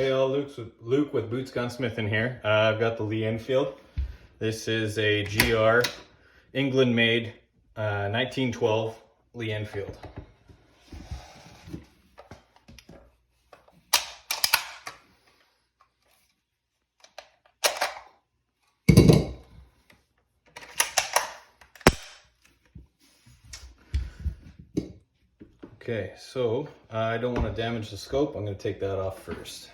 Hey all, Luke with Boots Gunsmith in here. I've got the Lee Enfield. This is a GR, England made, 1912 Lee Enfield. Okay, so I don't want to damage the scope. I'm going to take that off first.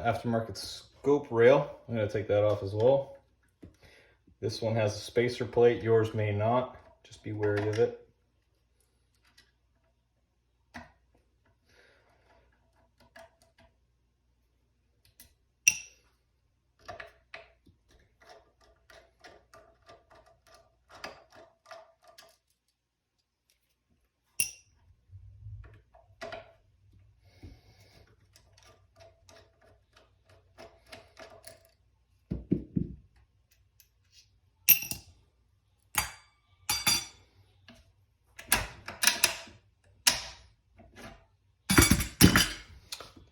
Aftermarket scope rail, I'm going to take that off as well. This one has a spacer plate, yours may not. Just be wary of it.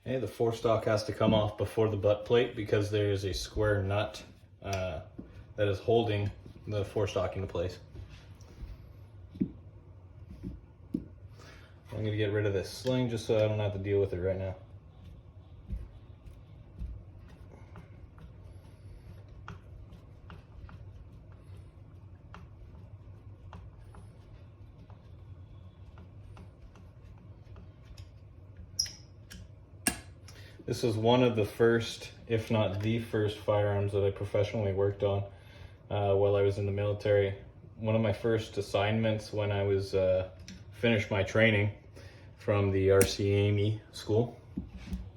Okay, the forestock has to come off before the butt plate because there is a square nut that is holding the forestock into place. I'm going to get rid of this sling just so I don't have to deal with it right now. This was one of the first, if not the first, firearms that I professionally worked on while I was in the military. One of my first assignments when I was finished my training from the RCAME school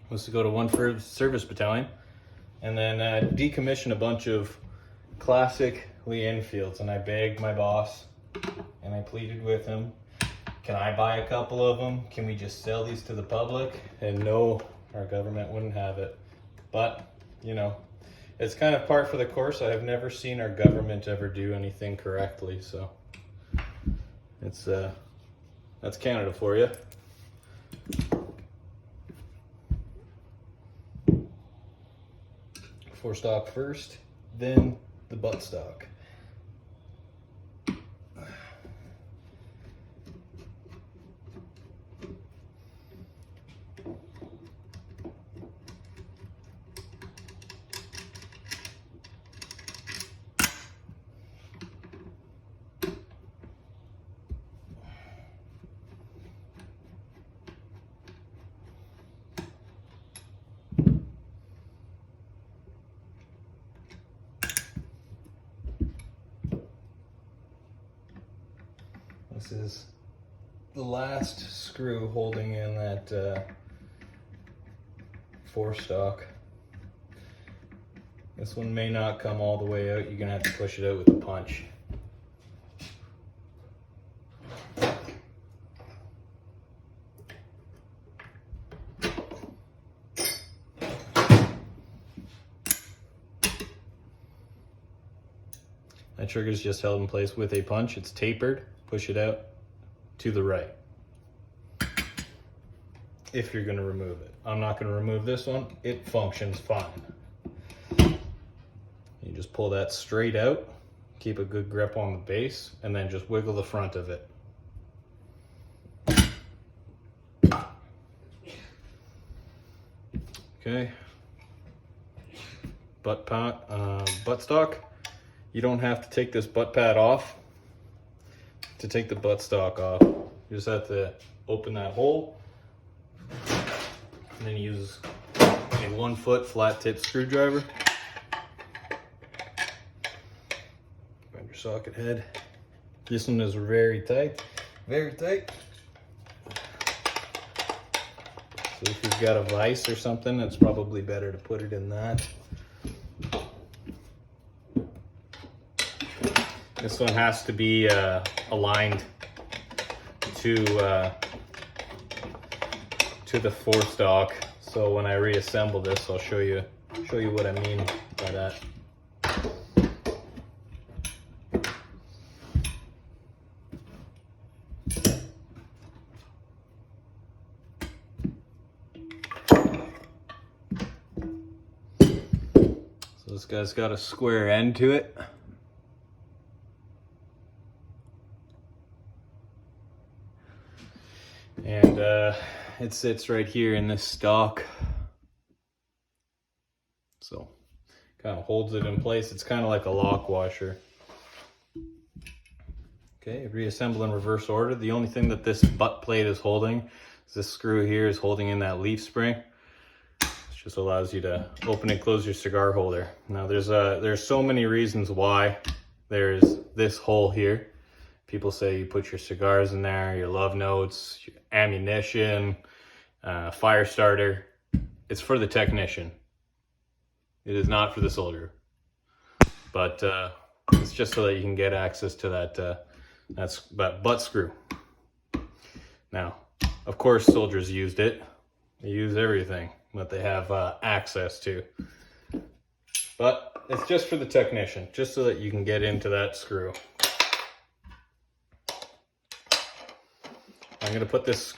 was to go to 1 Service Battalion and then decommission a bunch of classic Lee Enfields. And I begged my boss and I pleaded with him, can I buy a couple of them? Can we just sell these to the public? And no, our government wouldn't have it. But, you know, it's kind of par for the course. I have never seen our government ever do anything correctly, so it's that's Canada for you. Forestock first, then the buttstock. This is the last screw holding in that forestock. This one may not come all the way out. You're gonna have to push it out with a punch. That trigger is just held in place with a punch. It's tapered. Push it out to the right if you're going to remove it. I'm not going to remove this one. It functions fine. You just pull that straight out, keep a good grip on the base, and then just wiggle the front of it. Okay. Buttstock. You don't have to take this butt pad off to take the buttstock off. You just have to open that hole and then use a 1-foot flat tip screwdriver. Find your socket head. This one is very tight, very tight. So if you've got a vise or something, it's probably better to put it in that. This one has to be aligned to to the fore stock. So when I reassemble this, I'll show you what I mean by that. So this guy's got a square end to it. And it sits right here in this stock. So kind of holds it in place. It's kind of like a lock washer. Okay, reassemble in reverse order. The only thing that this butt plate is holding is this screw here is holding in that leaf spring. It just allows you to open and close your cigar holder. Now there's so many reasons why there's this hole here. People say you put your cigars in there, your love notes, your ammunition, fire starter. It's for the technician. It is not for the soldier. But it's just so that you can get access to that butt screw. Now, of course, soldiers used it. They use everything that they have access to. But it's just for the technician, just so that you can get into that screw. I'm gonna put this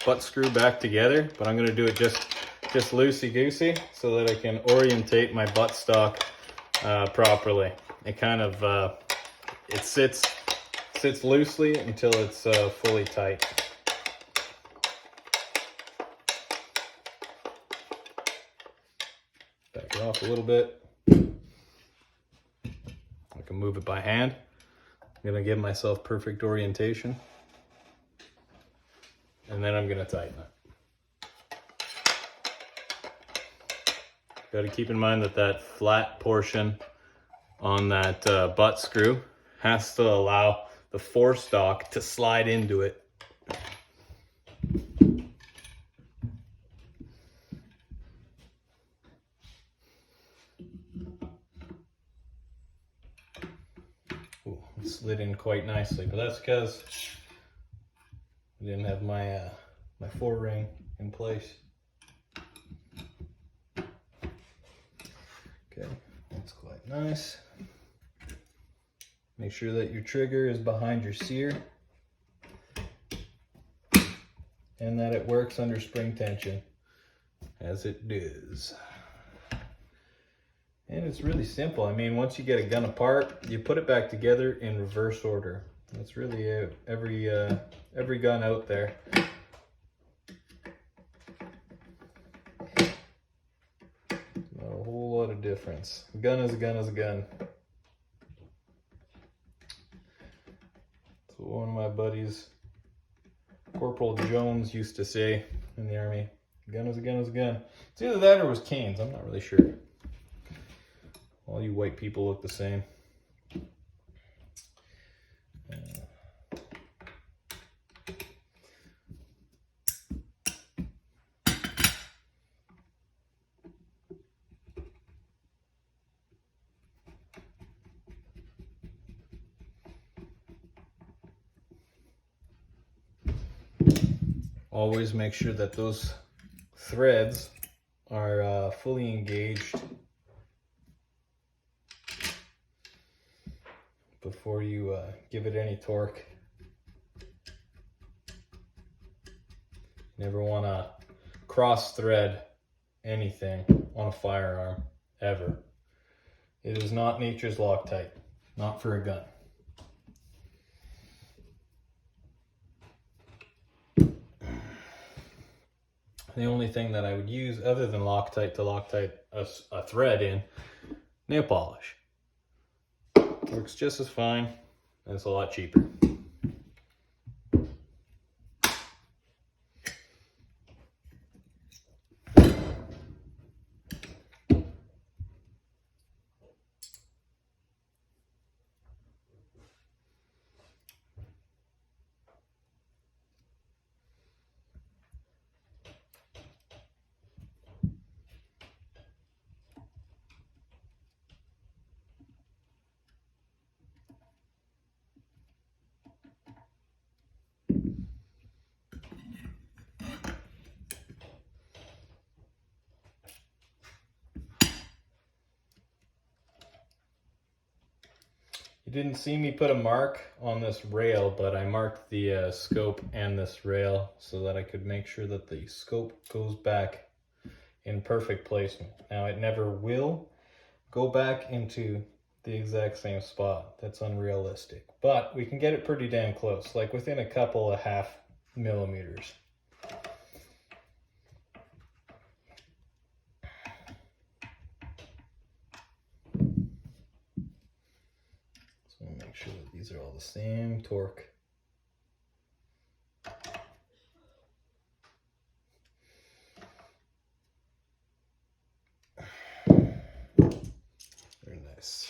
butt screw back together, but I'm gonna do it just loosey-goosey so that I can orientate my butt stock properly. It kind of, it sits loosely until it's fully tight. Back it off a little bit. I can move it by hand. I'm gonna give myself perfect orientation. And then I'm gonna tighten it. Got to keep in mind that flat portion on that butt screw has to allow the fore stock to slide into it. Ooh, it slid in quite nicely, but that's because I didn't have my my fore ring in place. Okay, that's quite nice. Make sure that your trigger is behind your sear and that it works under spring tension, as it does. And it's really simple. I mean, once you get a gun apart, you put it back together in reverse order. That's really every gun out there. Not a whole lot of difference. A gun is a gun is a gun. That's what one of my buddies, Corporal Jones, used to say in the Army. A gun is a gun is a gun. It's either that or it was Canes. I'm not really sure. All you white people look the same. Always make sure that those threads are fully engaged before you give it any torque. Never want to cross thread anything on a firearm, ever. It is not nature's Loctite, not for a gun. The only thing that I would use other than Loctite to Loctite a thread in, nail polish. Works just as fine, and it's a lot cheaper. didn't see me put a mark on this rail, but I marked the scope and this rail so that I could make sure that the scope goes back in perfect placement. Now it never will go back into the exact same spot. That's unrealistic, but we can get it pretty damn close, like within a couple of half millimeters. So make sure that these are all the same torque. Very nice.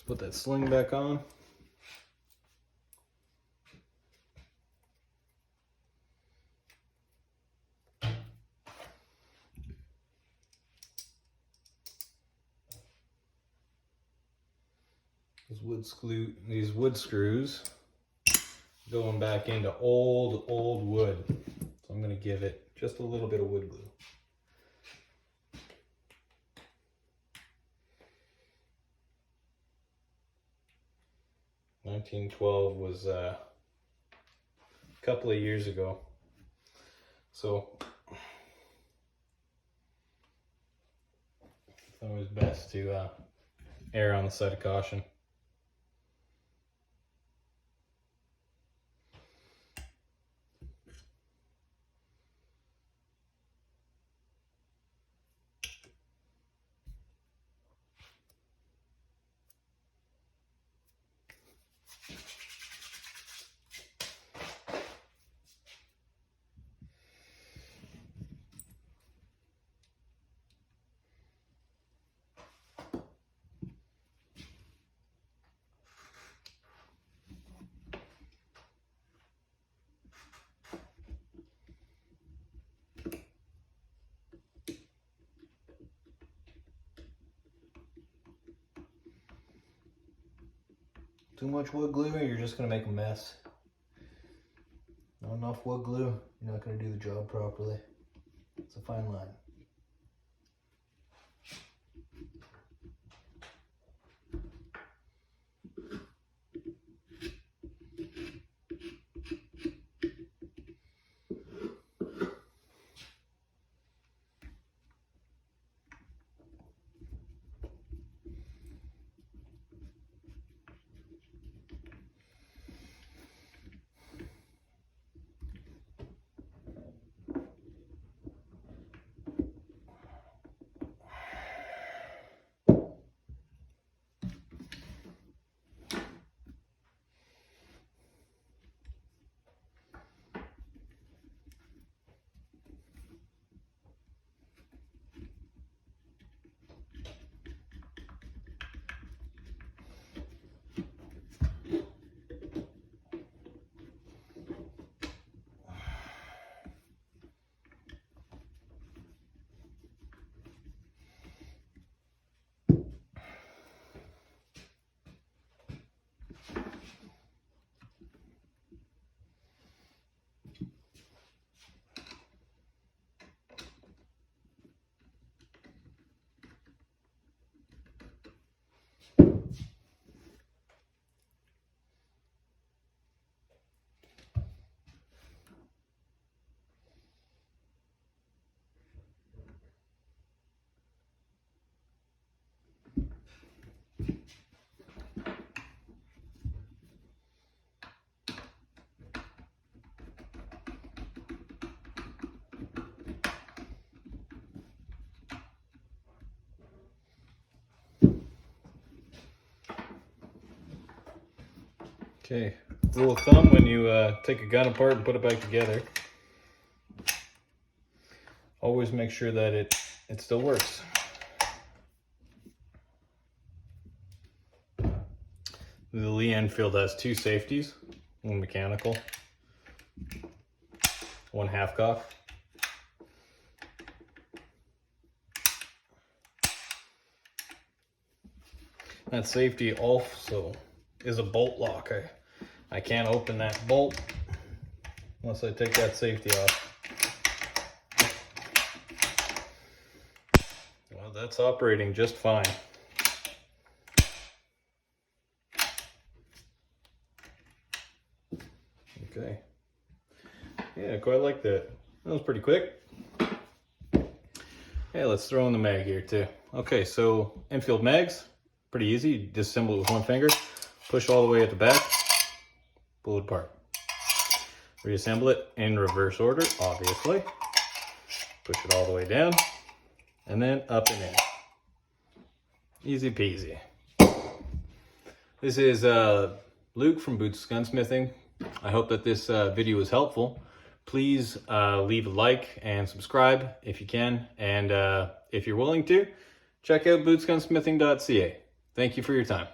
Put that sling back on. These wood screws going back into old wood. So I'm going to give it just a little bit of wood glue. 1912 was a couple of years ago, so it's always best to err on the side of caution. Too much wood glue, you're just going to make a mess. Not enough wood glue, you're not going to do the job properly. It's a fine line. Okay, rule of thumb when you take a gun apart and put it back together, always make sure that it still works. The Lee Enfield has two safeties, one mechanical, one half cock. That safety also is a bolt lock. I can't open that bolt unless I take that safety off. Well, that's operating just fine. Okay. Yeah, quite like that. That was pretty quick. Okay, let's throw in the mag here too. Okay, so Enfield mags, pretty easy. You disassemble it with one finger, push all the way at the back, pull it apart. Reassemble it in reverse order, obviously. Push it all the way down, and then up and in. Easy peasy. This is Luke from Boots Gunsmithing. I hope that this video was helpful. Please leave a like and subscribe if you can. And if you're willing to, check out bootsgunsmithing.ca. Thank you for your time.